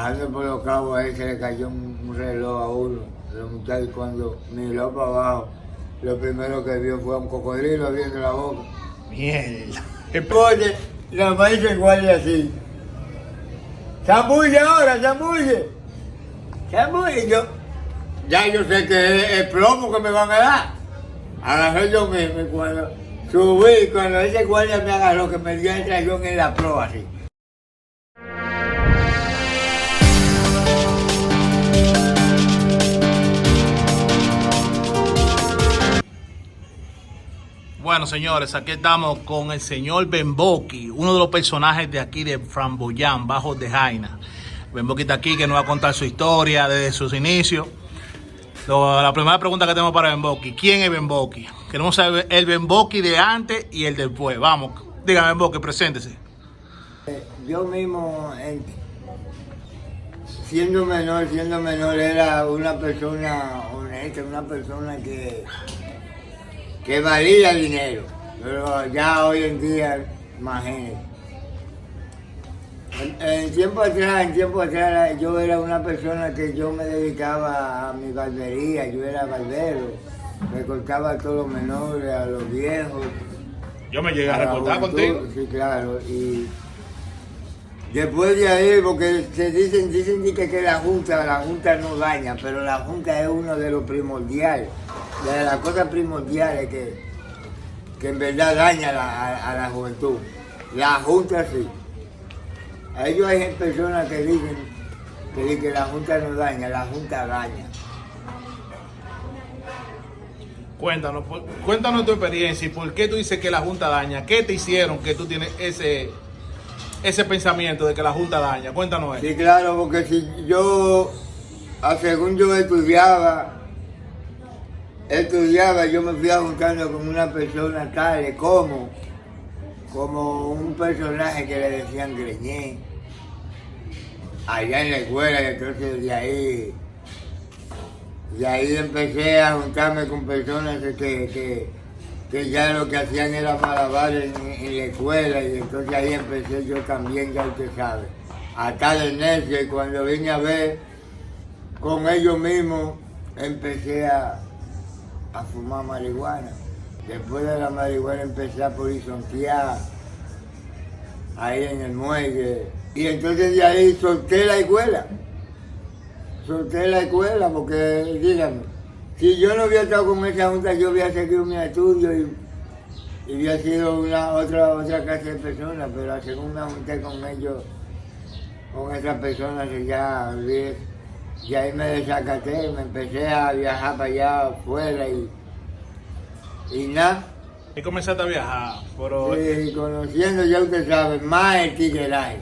Bajando por los cabos ahí se le cayó un reloj a uno. Los muchachos cuando miró para abajo, lo primero que vio fue un cocodrilo abriendo la boca. Mierda. Oye, la maíz se guarda así. ¡Zambulle ahora, zambulle! ¡Zambulle! Ya yo sé que es el plomo que me van a dar. Agarré yo mismo y cuando subí, cuando ese guardia me agarró, que me dio el trayón en la proa así. Bueno, señores, aquí estamos con el señor Bemboki, uno de los personajes de aquí de Framboyán, Bajos de Jaina. Bemboki está aquí, que nos va a contar su historia desde sus inicios. La primera pregunta que tenemos para Bemboki: ¿quién es Bemboki? Queremos saber el Bemboki de antes y el después. Vamos, dígame, Bemboki, preséntese. Yo mismo, siendo menor, era una persona honesta, una persona que valía dinero, pero ya hoy en día, imagínate. En tiempo atrás, yo era una persona que yo me dedicaba a mi barbería, yo era barbero, me cortaba a todos los menores, a los viejos. Yo me llegué a recortar contigo. Sí, claro, y después de ahí, porque se dicen que la junta no daña, pero la junta es uno de los primordiales, de las cosas primordiales que en verdad daña a la juventud. La junta sí. A ellos hay personas que dicen que la junta no daña, la junta daña. Cuéntanos tu experiencia y por qué tú dices que la Junta daña. ¿Qué te hicieron que tú tienes ese pensamiento de que la Junta daña? Cuéntanos eso. Sí, claro, porque si yo, según yo estudiaba, yo me fui juntando con una persona tal, como un personaje que le decían Greñé, allá en la escuela, y entonces de ahí empecé a juntarme con personas que ya lo que hacían era malabares en la escuela, y entonces ahí empecé yo también, ya usted sabe, a tal necio, y cuando vine a ver con ellos mismos, empecé a fumar marihuana. Después de la marihuana empecé a horizontear ahí en el muelle, y entonces de ahí solté la escuela porque, dígame, si yo no hubiera estado con esa junta, yo hubiera seguido mi estudio y hubiera sido otra clase de personas, pero según me junté con ellos, con esas personas, ya ahí me desacaté, me empecé a viajar para allá afuera y nada. Y comenzaste a viajar, pero Sí, conociendo, ya usted sabe, más el tigueraje.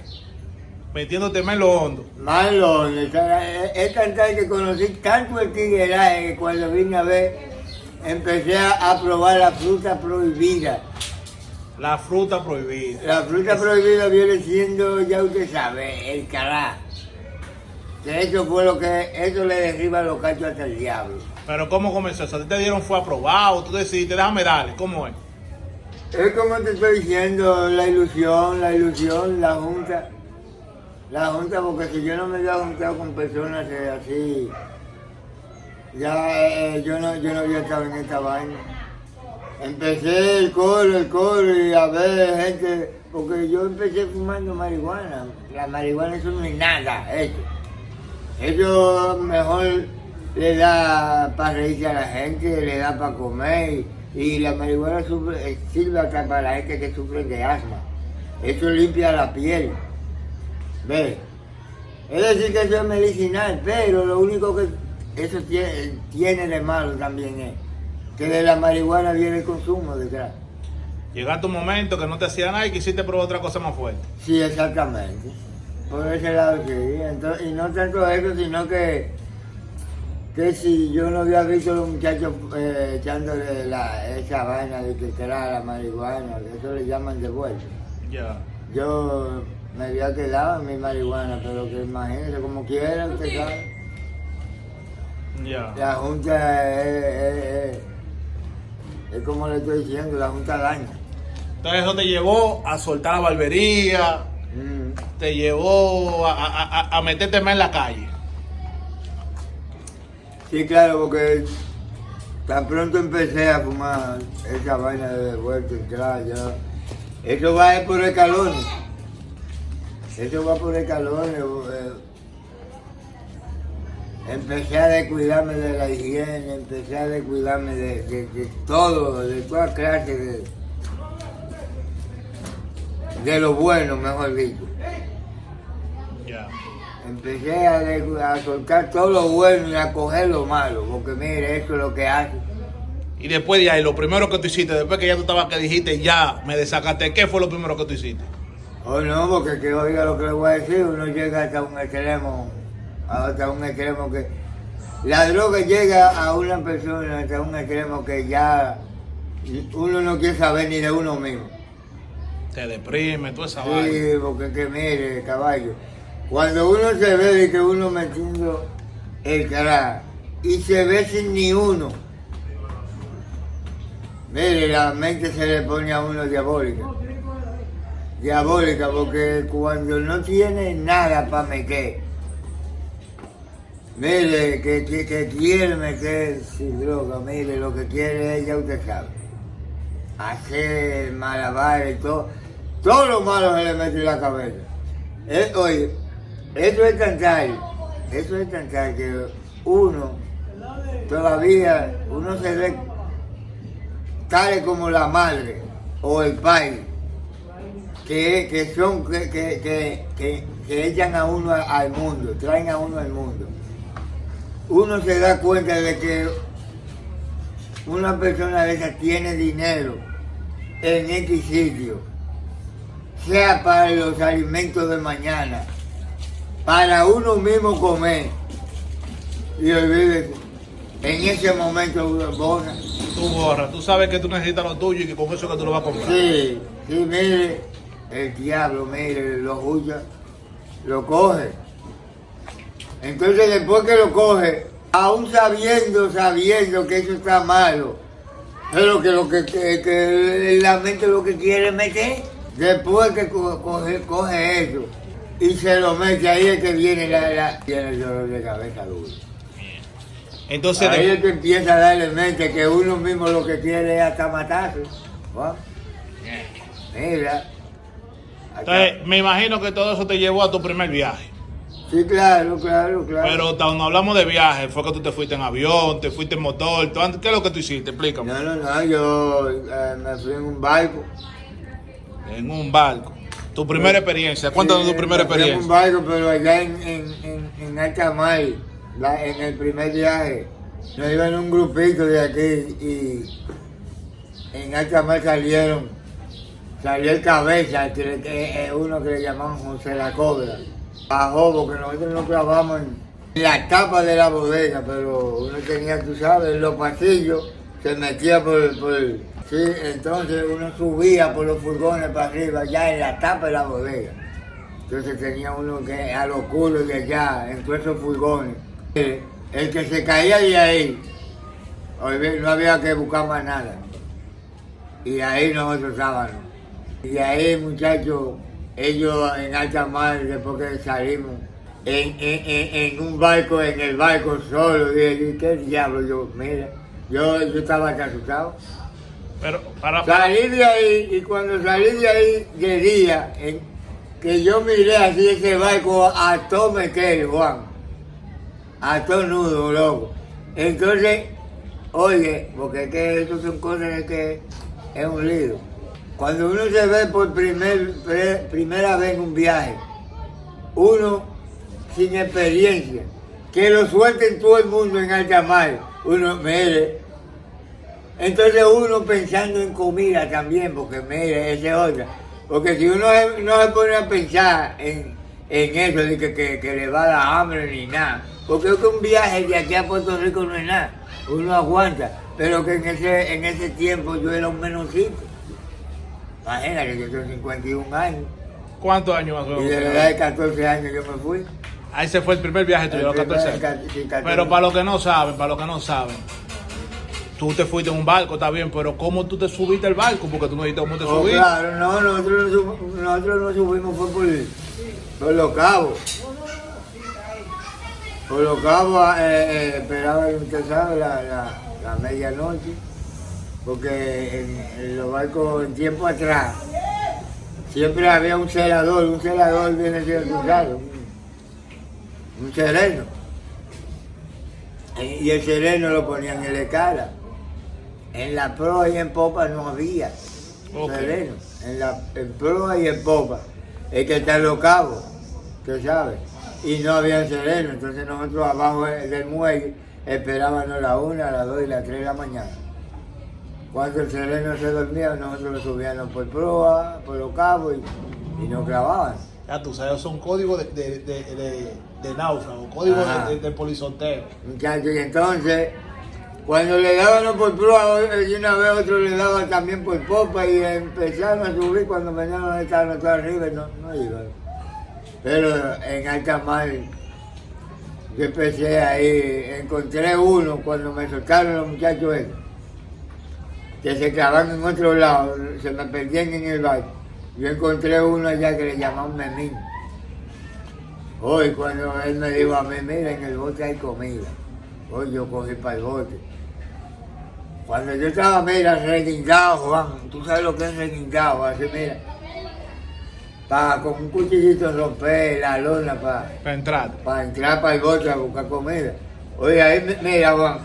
metiéndote más en lo hondo. Más en lo hondo. Es tan tal que conocí tanto el tigueraje que cuando vine a ver, empecé a probar la fruta prohibida. La fruta prohibida. La fruta prohibida viene siendo, ya usted sabe, el cará. Que eso le derriba los cachos hasta el diablo. Pero ¿cómo comenzó eso? ¿A ti te dieron fue aprobado? ¿Tú decidiste, déjame darle? ¿Cómo es? Es como te estoy diciendo, la ilusión, la junta, porque si yo no me hubiera juntado con personas así, ya yo no hubiera estado en esta vaina. Empecé el coro y a ver gente, porque yo empecé fumando marihuana. La marihuana eso no es nada, eso mejor le da para reírse a la gente, le da para comer, y la marihuana sirve hasta para la gente que sufre de asma. Eso limpia la piel. ¿Ves? Es decir que eso es medicinal, pero lo único que eso tiene de malo también es que de la marihuana viene el consumo detrás. Llegaste un momento que no te hacía nada y quisiste probar otra cosa más fuerte. Sí, exactamente. Por ese lado sí. Entonces, y no tanto eso, sino que si yo no había visto a los muchachos echándole esa vaina de que era la marihuana, que eso le llaman de vuelta. Ya. Yo me había quedado en mi marihuana, pero que imagínese como quiera, usted sabe. Ya. La junta es como le estoy diciendo, la junta daña. Entonces eso te llevó a soltar la barbería, te llevó a meterte más en la calle. Sí, claro, porque tan pronto empecé a fumar esa vaina de vuelta, entrar, ya. Eso va por escalones. Eso va por escalones. Empecé a descuidarme de la higiene, empecé a descuidarme de todo, de toda clase de lo bueno, mejor dicho. Ya. Empecé a soltar todo lo bueno y a coger lo malo, porque mire, eso es lo que hace. Y después de ahí, lo primero que tú hiciste, después que ya tú estabas que dijiste, ya me desacaté, ¿qué fue lo primero que tú hiciste? Oh no, porque que oiga lo que le voy a decir, uno llega hasta un extremo que la droga llega a una persona hasta un extremo que ya uno no quiere saber ni de uno mismo. Te deprime, toda esa Sí, vaina. porque que mire, caballo, cuando uno se ve de que uno metiendo el carajo y se ve sin ni uno, mire, la mente se le pone a uno diabólica. Diabólica, porque cuando no tiene nada para meter, mire, que quiere meter sin droga, mire, lo que quiere es, ya usted sabe, hacer malabares y todo lo malo se le mete en la cabeza. Oye, eso es tan tal que uno todavía, uno se ve tal como la madre o el padre, que echan a uno al mundo, traen a uno al mundo. Uno se da cuenta de que una persona de esa tiene dinero en X sitio, sea para los alimentos de mañana, para uno mismo comer, y olvídate, en ese momento uno borra. Tú borras, tú sabes que tú necesitas lo tuyo y que con eso es que tú lo vas a comprar. Sí, mire, el diablo, mire, lo juzga, lo coge. Entonces después que lo coge, aún sabiendo que eso está malo, pero que la mente lo que quiere meter, después que coge eso y se lo mete, ahí es que viene tiene el dolor de cabeza duro. Entonces, Ahí es que empieza a darle mente que uno mismo lo que quiere es hasta matarse. ¿Va? Mira. entonces, me imagino que todo eso te llevó a tu primer viaje. Sí, claro. Pero cuando hablamos de viaje, fue que tú te fuiste en avión, te fuiste en motor, ¿qué es lo que tú hiciste? Explícame. No, yo me fui en un barco. En un barco. Tu primera experiencia, cuéntanos tu primera Me fui en un experiencia. barco, pero allá en alta mar, en el primer viaje, nos iban un grupito de aquí y en alta mar salió el cabeza, uno que le llamaban José la Cobra. Bajó porque nosotros nos clavamos en la tapa de la bodega, pero uno tenía, tú sabes, en los pasillos, se metía sí, entonces uno subía por los furgones para arriba, ya en la tapa de la bodega. Entonces tenía uno que a los culos de allá, en todos esos furgones. El que se caía de ahí, no había que buscar más nada. Y ahí nosotros estábamos. Y ahí, muchachos, ellos en alta mar, después que salimos, en un barco, en el barco solo, dije, ¿qué diablo? Yo estaba hasta asustado. Pero Salí de ahí, y cuando salí de ahí de día, que yo miré así ese barco a todo mequel, Juan, a todo nudo, loco. Entonces, oye, porque es que eso son cosas de que es un lío. Cuando uno se ve por primera vez en un viaje, uno sin experiencia, que lo suelten todo el mundo en alta mar, uno, mire, entonces uno pensando en comida también, porque mire, esa es otra. Porque si uno no se pone a pensar en eso, de que le va a dar hambre ni nada, porque es que un viaje de aquí a Puerto Rico no es nada, uno aguanta, pero que en ese tiempo yo era un menorcito. Imagínate, yo tengo 51 años. ¿cuántos años más? Y de la edad de 14 años yo me fui. Ahí se fue el primer viaje tuyo, a los 14 años. Sí, 14. Pero para los que no saben, tú te fuiste en un barco, está bien, pero ¿cómo tú te subiste al barco? Porque tú no dijiste cómo te subiste. Claro, no, nosotros no subimos fue Por los cabos. Por los cabos esperaban, usted sabe, la medianoche, porque en los barcos en tiempo atrás siempre había un celador viene siendo usado, un sereno. Y el sereno lo ponían en la escala. En la proa y en popa no había sereno. En proa y en popa. Es que están los cabos, usted sabe. Y no había sereno. Entonces nosotros abajo del muelle esperábamos a la 1, a las 2 y a las 3 de la mañana. Cuando el sereno se dormía, nosotros lo subíamos por proa, por los cabos y nos clavaban. Ya tú sabes, son códigos de náufrago, códigos de polizonteo. Muchachos, y entonces, cuando le daban por proa, y una vez otro le daba también por popa y empezaron a subir cuando venían a estar nosotros arriba y no iban. Pero en alta mar, yo empecé ahí, encontré uno cuando me soltaron los muchachos esos, que se clavaban en otro lado, se me perdían en el barco. Yo encontré uno allá que le llamaban Memín. Hoy cuando él me dijo a mí, mira, en el bote hay comida. Hoy yo cogí para el bote. Cuando yo estaba, mira, reguindado, Juan, tú sabes lo que es reguindado, así mira. Con un cuchillito romper la lona para entrar. Para entrar para el bote a buscar comida. Oye, ahí, mira, Juan,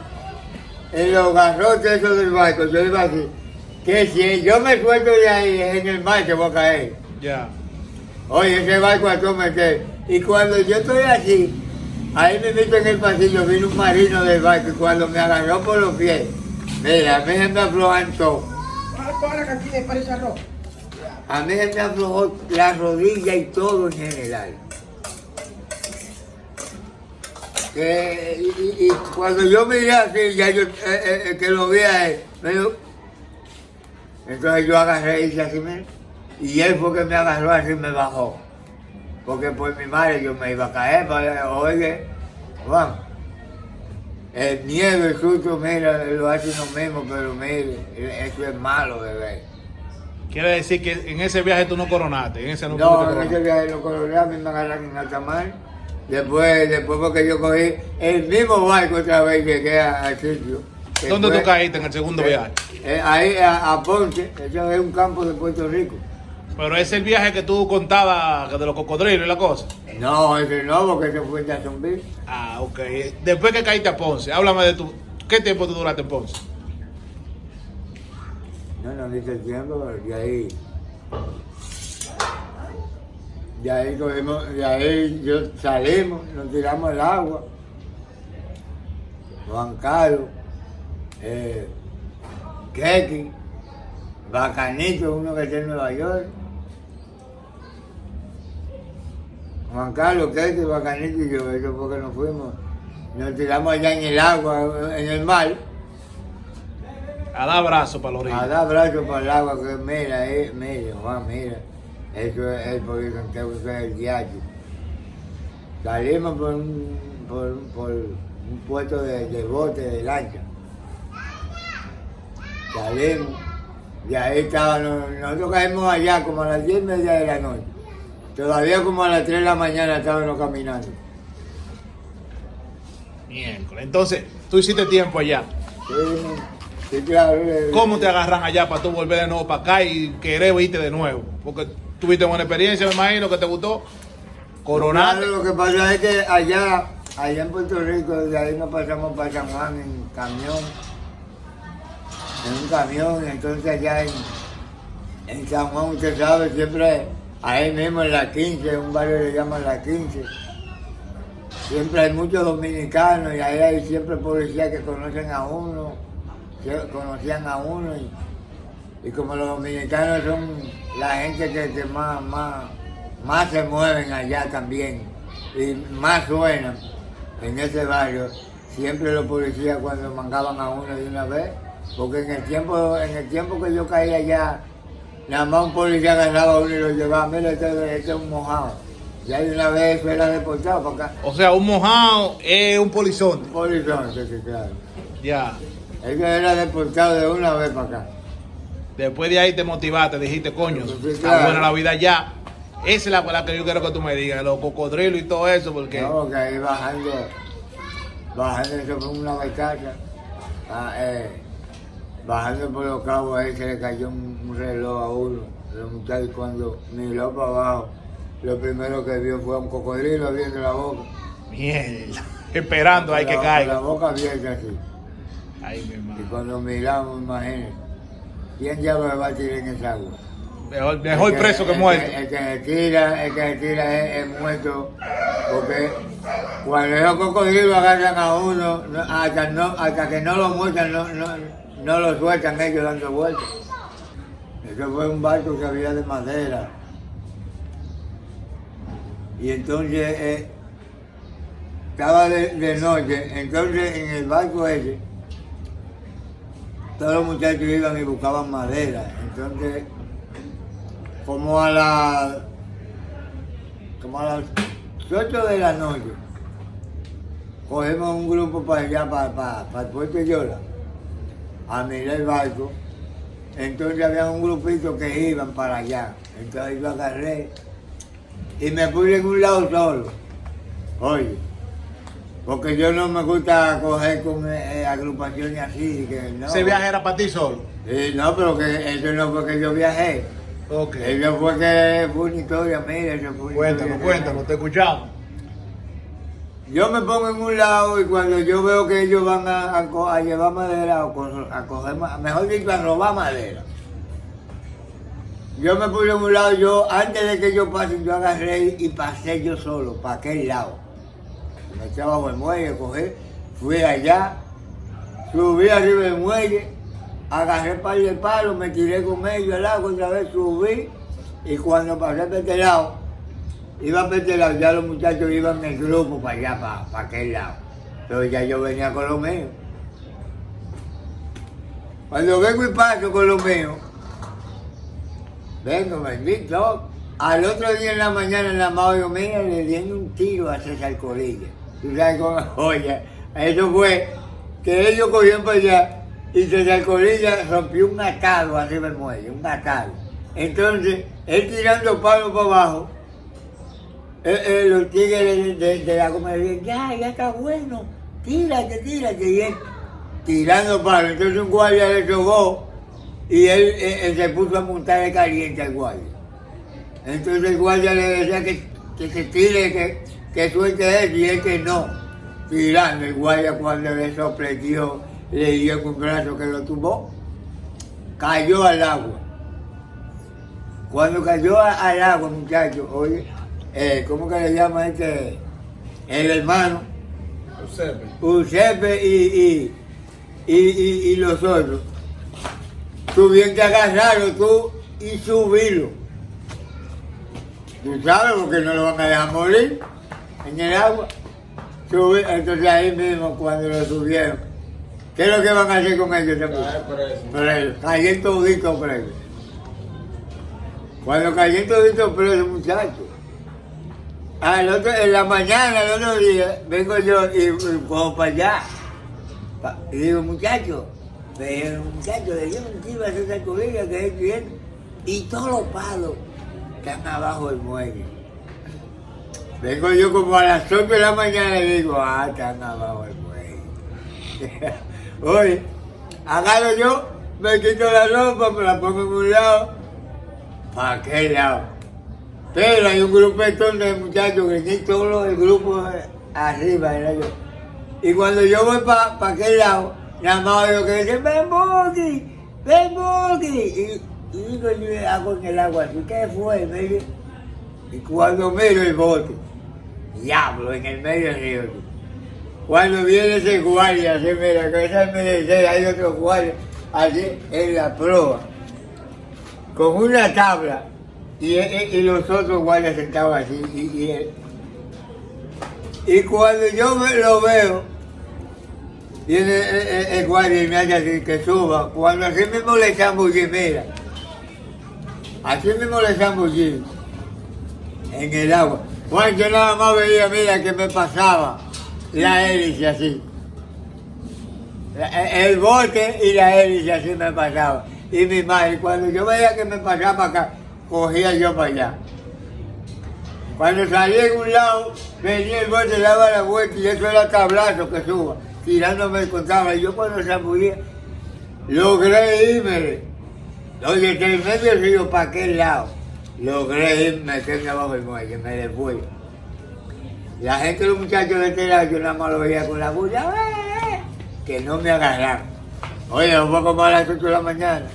en los garrotes esos del barco, yo iba así. Que si yo me suelto de ahí en el mar que voy a caer. Ya. Oye, ese barco a todo meter. Y cuando yo estoy así, ahí me meto en el pasillo, vino un marino del barco y cuando me agarró por los pies, mira, a mí se me aflojan todo. A mí se me aflojó la rodilla y todo en general. Y cuando yo miré así, ya yo que lo vi a él, me dijo, entonces yo agarré y hice así, y él fue que me agarró así y me bajó. Porque por mi madre yo me iba a caer, oye, Juan, el miedo, el susto, mira, lo hace uno mismo, pero mire, eso es malo de ver. Quiere decir que en ese viaje tú no coronaste, en ese no en ese viaje no coroné, a mí me agarraron en alta mar. Después porque yo cogí el mismo barco otra vez llegué al sitio. ¿Dónde tú caíste en el segundo viaje? Ahí a Ponce, eso es un campo de Puerto Rico. Pero es el viaje que tú contabas de los cocodrilos y la cosa. No, ese no, porque ese fue en Jacksonville. Ah, ok. Después que caíste a Ponce, háblame de tu... ¿Qué tiempo tú duraste en Ponce? No dice el tiempo, de ahí cogimos, de ahí salimos, nos tiramos al agua. Juan Carlos, Keki, Bacanito, uno que está en Nueva York. Juan Carlos, Keki, Bacanito y yo, eso fue que nos fuimos. Nos tiramos allá en el agua, en el mar. A dar brazo para la orilla. A dar brazo para el agua, que mira, Juan, mira. Eso es el Polizonteo, eso es el diario. Salimos por un puesto de bote, de lancha. Salimos, y ahí estaban, nosotros caímos allá como a las 10:30 de la noche. Todavía como a las 3 de la mañana estábamos caminando. Miércoles. Entonces, tú hiciste tiempo allá. Sí, claro. ¿Cómo te agarran allá para tú volver de nuevo para acá y querer irte de nuevo? Porque tuviste buena experiencia, me imagino, que te gustó. Coronaste. Claro, lo que pasa es que allá en Puerto Rico, de ahí nos pasamos para San Juan en camión. En un camión, entonces allá en San Juan, usted sabe, siempre ahí mismo en la 15, un barrio le llaman la 15. Siempre hay muchos dominicanos y ahí hay siempre policías que conocen a uno, conocían a uno y como los dominicanos son la gente que más se mueven allá también y más suenan en ese barrio, siempre los policías cuando mandaban a uno de una vez, porque en el tiempo que yo caí allá, nada más un policía agarraba a uno y lo llevaba, mira, este es un mojado. Ya de una vez eso era deportado para acá. O sea, un mojado es un polizonte. Un polizonte, sí, claro. Ya. Eso era deportado de una vez para acá. Después de ahí te motivaste, dijiste, coño, Sí, está claro. buena la vida allá. Esa es la que yo quiero que tú me digas, los cocodrilos y todo eso, porque... No, que ahí bajando eso por una barcaza, bajando por los cabos ahí se le cayó un reloj a uno. Los muchachos cuando miró para abajo, lo primero que vio fue un cocodrilo abriendo la boca. Mierda. Esperando ahí que La caiga. boca abierta así. Ay, mi Y hermano. cuando miramos, imagínense, ¿quién ya va a tirar en esa agua? Mejor preso que muerto. El que se tira es muerto, porque cuando esos cocodrilos agarran a uno, hasta que no lo muestran, no lo sueltan ellos dando vueltas. Eso fue un barco que había de madera. Y entonces estaba de noche, entonces en el barco ese, todos los muchachos iban y buscaban madera. Entonces, como a las 8 de la noche, cogemos un grupo para allá, para el puerto de Yola, a mirar el barco. Entonces había un grupito que iban para allá. Entonces yo agarré y me puse en un lado solo. Oye, porque yo no me gusta coger con agrupaciones así. Que no. ¿Ese viaje era para ti solo? Sí, no, pero que eso no fue que yo viajé. Ok. Eso fue que fue una historia, mira, eso fue una historia. Cuéntalo, te escuchamos. Yo me pongo en un lado y cuando yo veo que ellos van a llevar madera o a coger, mejor dicho, a robar madera. Yo me puse en un lado, yo antes de que ellos pasen, yo agarré y pasé yo solo, para aquel lado. Me echaba bajo el muelle, cogí, fui allá, subí arriba del muelle, agarré par de palos, me tiré con ellos al agua, otra vez subí, y cuando pasé por este lado, iba para este lado, ya los muchachos iban en el grupo para allá, para aquel lado. Entonces ya yo venía con los míos. Cuando vengo y paso con los míos, vengo, bendito. Al otro día en la mañana en la mano, mira, le dieron un tiro a César Corilla. Tú sabes cómo, oye, eso fue que ellos cogieron para allá y César Corilla rompió un atado arriba del muelle, un atado. Entonces, él tirando palos para abajo, los tigres de la comedia, ya está bueno, tírate, y él tirando palos. Entonces un guardia le chocó y él se puso a montar de caliente al guardia. Entonces el guardia le decía que se tire, que suelte eso, y él que no. Tirando, el guardia cuando le sopletió, le dio un brazo que lo tumbó, cayó al agua. Cuando cayó al agua, muchachos, oye, ¿cómo que le llama el hermano? Eusepe y los otros. Tuvieron que agarrarlo tú y subirlo. Tú sabes, porque no lo van a dejar morir en el agua. Entonces ahí mismo cuando lo subieron, ¿qué es lo que van a hacer con ellos? Presos. Cayeron toditos presos. Cuando cayeron toditos presos, muchachos, en la mañana, el otro día, vengo yo y cojo para allá. Y digo, muchachos, le dieron un tiro a César Corilla, que es bien, y todos los palos están abajo del muelle. Vengo yo como a las 8 de la mañana y digo, están abajo del muelle. Oye, agarro yo, me quito la ropa, me la pongo en un lado, para aquel lado. Pero hay un grupetón de muchachos que ni todo el grupo arriba era yo. Y cuando yo voy para aquel lado, nada más oigo que dicen, ven Boqui. Y digo yo hago en el agua así, ¿qué fue? Y cuando miro el bote, diablo, en el medio del río. Cuando viene ese guardia, así mira, que esa merece, hay otro guardia, así en la proa, con una tabla, y los otros guardias sentados así, y cuando yo lo veo, viene el guardia y me hace así, que suba, cuando así mismo le zambullí, mira, así mismo le zambullí, en el agua. Bueno, yo nada más veía, mira, que me pasaba la hélice así. El bote y la hélice así me pasaba. Y mi madre, cuando yo veía que me pasaba para acá, cogía yo para allá. Cuando salí en un lado, venía el bote, daba la vuelta y eso era tablazo que suba, tirándome contaba. Y yo cuando zambullía, logré irme. Oye, entre el medio río para aquel lado, logré irme, meterme abajo del muelle, me desfui. La gente, los muchachos de este lado, yo nada más lo veía con la bulla, que no me agarraron. Oye, un poco más a las 8 de la mañana.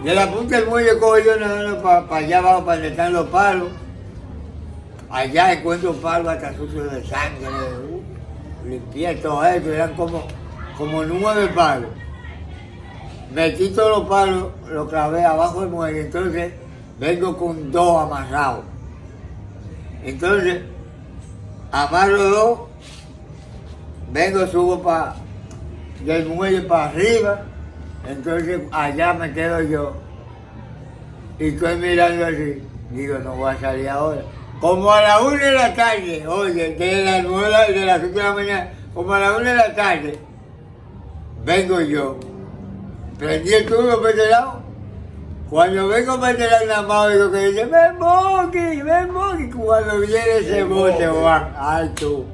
De la punta del muelle cojo yo para allá abajo, para donde están los palos. Allá encuentro palos hasta sucios de sangre. Limpié todo eso, eran como 9 palos. Metí todos los palos, los clavé abajo del muelle, entonces vengo con 2 amarrados. Entonces, amarro 2, vengo, subo del muelle para arriba, entonces allá me quedo yo. Y estoy mirando así, digo, no voy a salir ahora. Como a la 1 de la tarde, oye, de las 9 de las 8 de la mañana, como a la 1 de la tarde, vengo yo. Prendí el tubo por este lado. Cuando vengo por este lado, nada más oigo que dice, ven Boqui. Cuando viene ese bote, Juan, ay tú.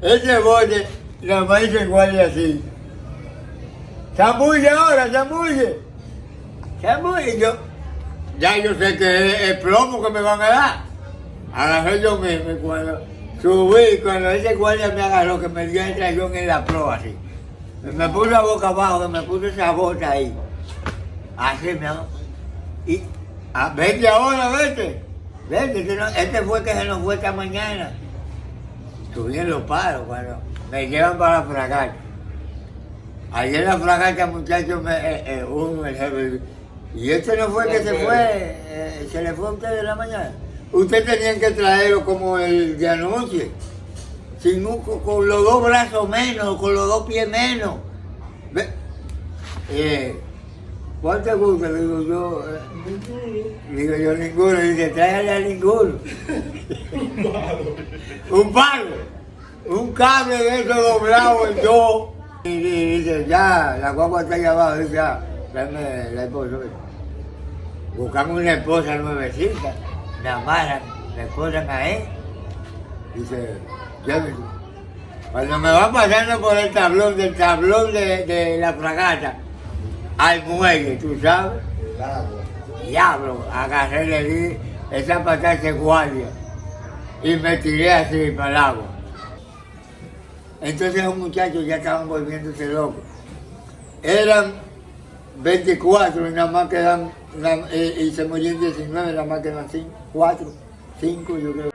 Ese bote, nada más hizo igual y así. Zambulle ahora, zambulle. Yo, ya yo sé que es el plomo que me van a dar. Agarré yo mismo y cuando subí, cuando ese guardia me agarró, que me dio el trayón en la proa así. Me puso la boca abajo, que me puso esa bota ahí. Así me hago. Y, vete ahora, vete. Vete, este fue que se nos fue esta mañana. Subí en los palos cuando me llevan para la fragata. Ayer en la fragata, muchachos, el jefe, y este no fue que se fue, se le fue a usted de la mañana. Ustedes tenían que traerlo como el de anoche. Con los 2 brazos menos, con los 2 pies menos. ¿Cuál te gusta? Digo yo, ninguno. Dice, tráigale a ninguno. Un palo. Un cable de esos doblado en 2. Y dice, ya, la guagua está allá abajo. Dice, ya, tráeme la esposa. Buscamos una esposa nuevecita. Me amarran, me posan ahí. Dice, cuando me va pasando por el tablón, del tablón de la fragata al muelle, tú sabes, diablo, agarré, le di esa patada de guardia y me tiré así para el agua. Entonces los muchachos ya estaban volviéndose locos. Eran 24 y nada más quedan, y se murieron 19, nada más quedan 4, 5 yo creo.